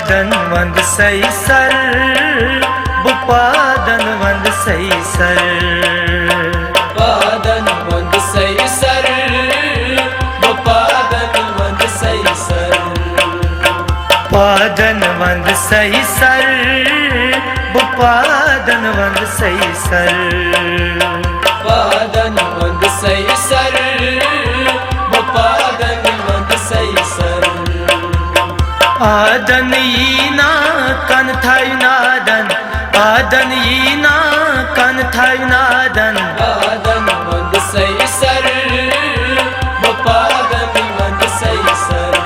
पादन one सही sir, पादन one सही sir, पादन one सही सर, पादन वंद सही सर, पादन वंद सही सर, पादन वंद सही सर, पादन वंद सही सर, पादन वंद सही सर, आदन ईना कन थाई नादन, आदन ईना कन थाई नादन, पादन वंद सही सर, पादन वंद सही सर,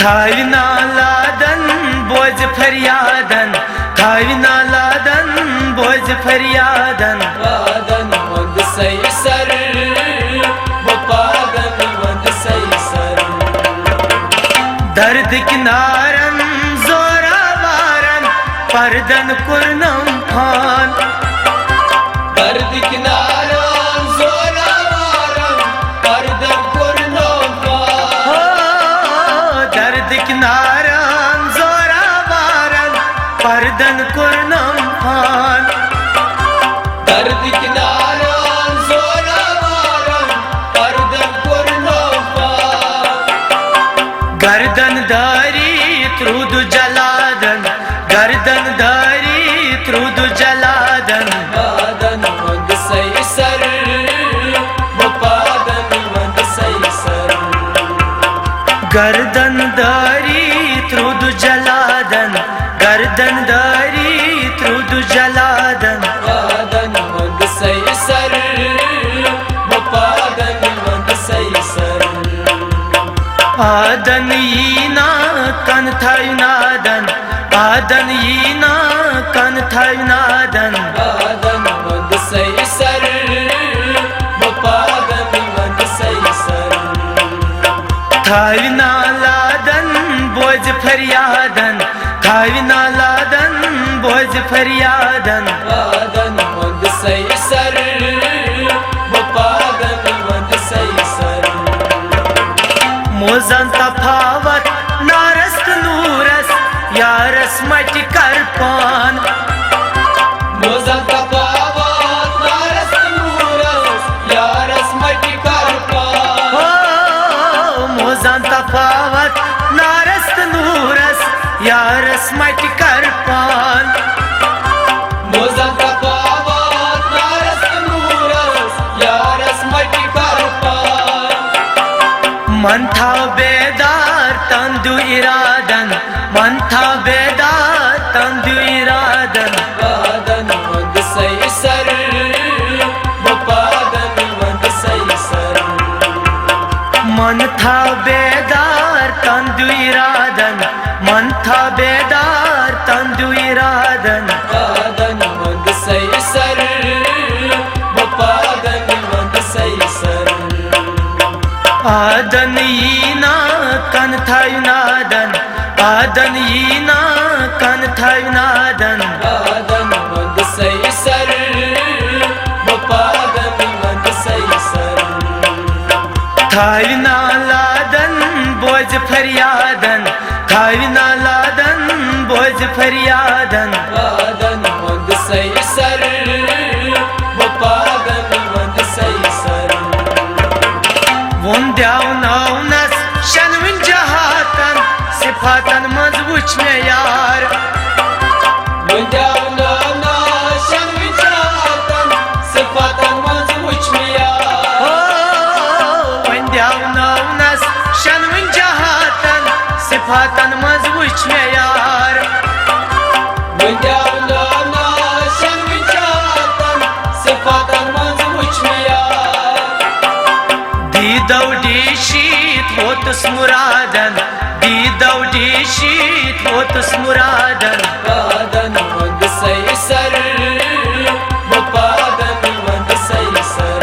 थाई नालादन बोझ फरियादन, थाई नालादन बोझ फरियादन, पादन वंद सही सर, पादन वंद सही सर, दर्द किनारन जोरा वारन परदन कुरनम खान, दर्द किनारा जोरा वारन परदन कुरनम खान, हो दर्द किनारन जोरा वारन परदन कुरनम खान, दर्द किनारा जोरा वारन परदन कुरनम खान, गर्दन दारी त्रुद जलादन, गर्दन दारी त्रुद जलादन, पादन वंद सही सर, पादन वंद सही सर, गर्दन दारी त्रुद जलादन, गर्दन दारी त्रुद जलादन, पादन वंद सही सर, पादन वंद सही सर, आदन ईना कन थाई नादन, आदन ईना कन थाई नादन, पादन वंद सही सर, पादन वंद सही सर, थाई नालादन बोझ फरियादन, थाई नालादन बोझ फरियादन, पादन वंद सही सर, पादन वंद सही सर, मोजन तफावत नारस्त नूरस यारस मट कर पान, मोजन तफावत नारस नूरस यारस मट कर पान, हो मोजन तफावत नारस्त नूरस यारस मट कर पान, मोजन तफावत नारस नूरस यारस मट कर पान, मन था बेदार तंदु इरादन, मन था बेदार तंदु इरादन, पादन वंद सही सर, पादन वंद सही सर, मन था बेदार तंदु इरादन, मन था बेदार तंदु इरादन, पादन वंद सही सर, पादन वंद सही सर, आदन ईना कन थाई नादन, आदन ईना कन थाई नादन, पादन वंद सही सर, पादन वंद सही सर, थाई नालादन बोझ फरियादन, थाई नालादन बोझ फरियादन, पादन वंद सही सर, पादन वंद सही सर, वुंद्याव नौनस शनविन जहातन सिफातन मंज वुच में यार, वंद्याव नौनस शनविन जहातन सिफातन मंज वुच में यार, हो वुंद्याव नौनस शनविन जहातन सिफातन मंज वुच में यार, वंद्याव नौनस शनविन जहातन सिफातन मंज वुच में यार, दीदौडी शीत होतुस मुरादन, दीदौडी शीत होतुस मुरादन, पादन वंद सही सर, पादन वंद सही सर,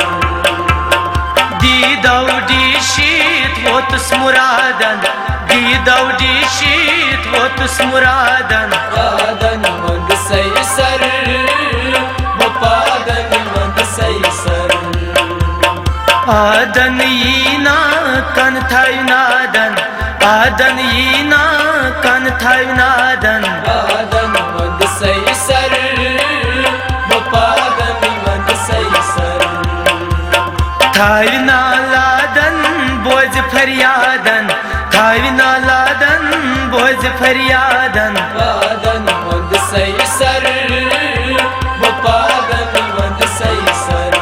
दीदौडी शीत होतुस मुरादन, दीदौडी शीत होतुस मुरादन, पादन वंद सही सर, पादन वंद सही sir, Adan yina kan thaynadan Adan yina kan thaynadan Adan mand saysar Bapadan mand saysar Thaynaladan boz faryadan Thaynaladan boz faryadan Adan mand saysar Bapadan mand saysar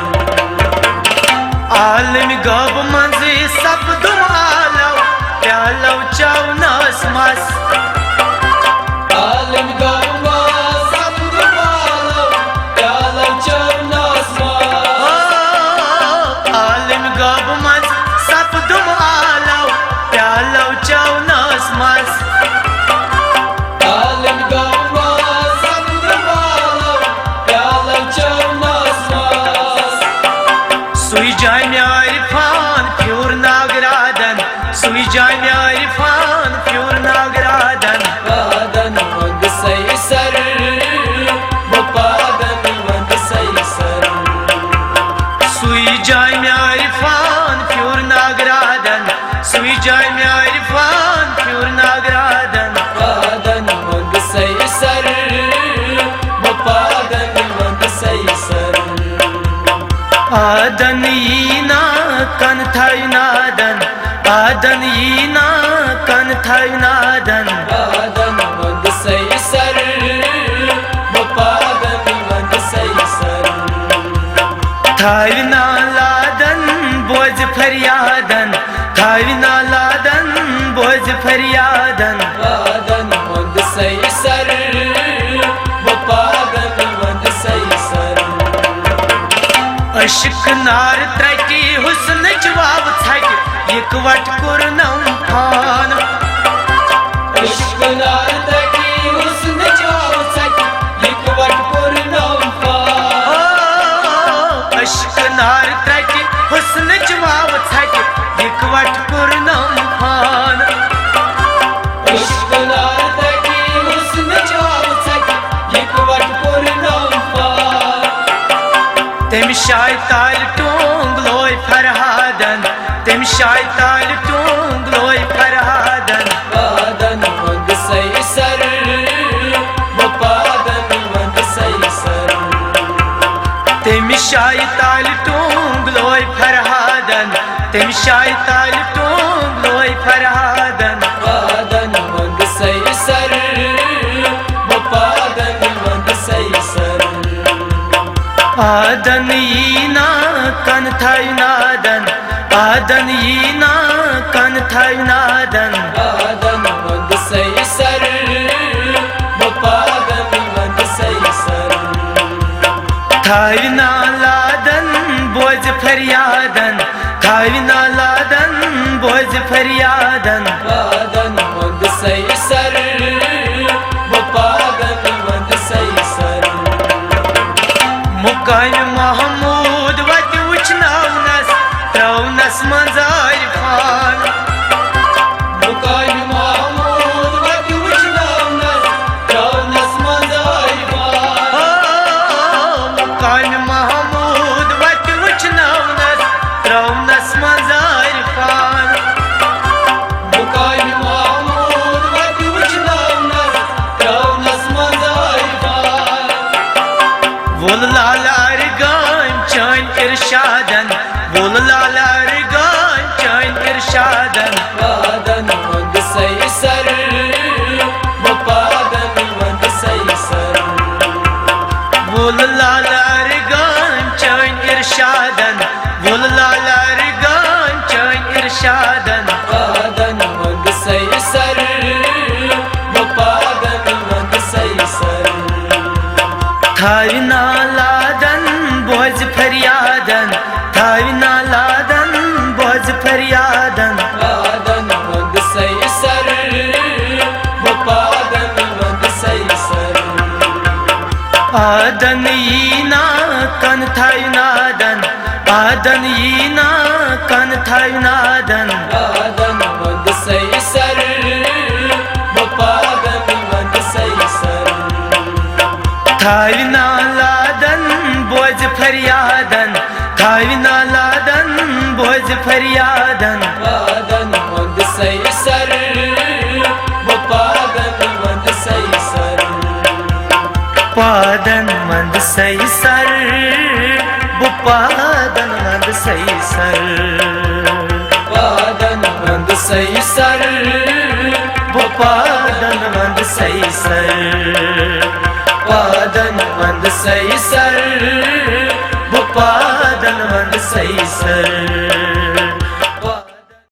Alim gab manzi sapdum alav Pyalav chav nasmas Alim gavma sapdum alav Pyalav chav nasmas Alim gab manz sapdum alav Pyalav chav nasmas Alim gavma sapdum alav Pyalav chav nasmas Sui jami arifan pur nagradan Sui jami arifan pur nagradan Adan mand saysar Bapadan mand saysar Sui jami arifan pur nagradan Sui jami arifan pur nagradan Adan mand saysar Bapadan mand saysar Adan yina kan thaynadan Adan yina kan thaynadan Adan mand saysar Bapadan mand saysar Thaynaladan boz faryadan Thaynaladan boz faryadan Adan mand saysar Bapadan mand saysar Aşık nar traki husn cevab thak Yekvat kurnam khan Aşklar taki husn cevab sak Yekvat purnam fa Aşık nar traki husn cevab thak Yekvat kurnam khan Aşklar taki husn cevab sak Yekvat purnam fa Tem şaytal tungloy farhadan Tem şaytal tungloy farhadan Adan mand saysar Bapadan mand saysar Tem şaytal tungloy farhadan Tem şaytal tungloy farhadan Adan mand saysar Bapadan mand saysar Adan yina kan thaynadan Adan yina kan thaynadan Adan mand saysar Bapadan mand saysar Thaynaladan boz faryadan Thaynaladan boz faryadan Adan mand saysar Bapadan mand saysar Mukaym Mahmud vat uchnavnas Travnas manzar khan Mukaym Mahmud vat uchnavnas Travnas manzar fa Mukaym Mahmud vat uchnavnas Travnas manzar khan Mukaym Mahmud vat uchnavnas Travnas manzar fa Vol lalar gan chain irshadan Vol lalar gan chain irshadan Adan mand saysar Bapadan mand saysar Vol lalar gan chain irshadan Vol lalar gan chain irshadan Adan mand saysar Bapadan mand saysar Thaynaladan boz faryadan Thaynaladan boz faryadan Adan mand saysar Bapadan mand saysar Adan yina kan thaynadan Adan yina kan thaynadan Adan mand saysar Bapadan mand saysar Thaynaladan boz faryadan Thaynaladan फरियादन पादन मंद सही sir वो पादन मंद सही sir पादन मंद सही sir वो पादन मंद सही सर पादन मंद सही सर वो पादन मंद सही सर पादन मंद सही सर वो पादन मंद सही सर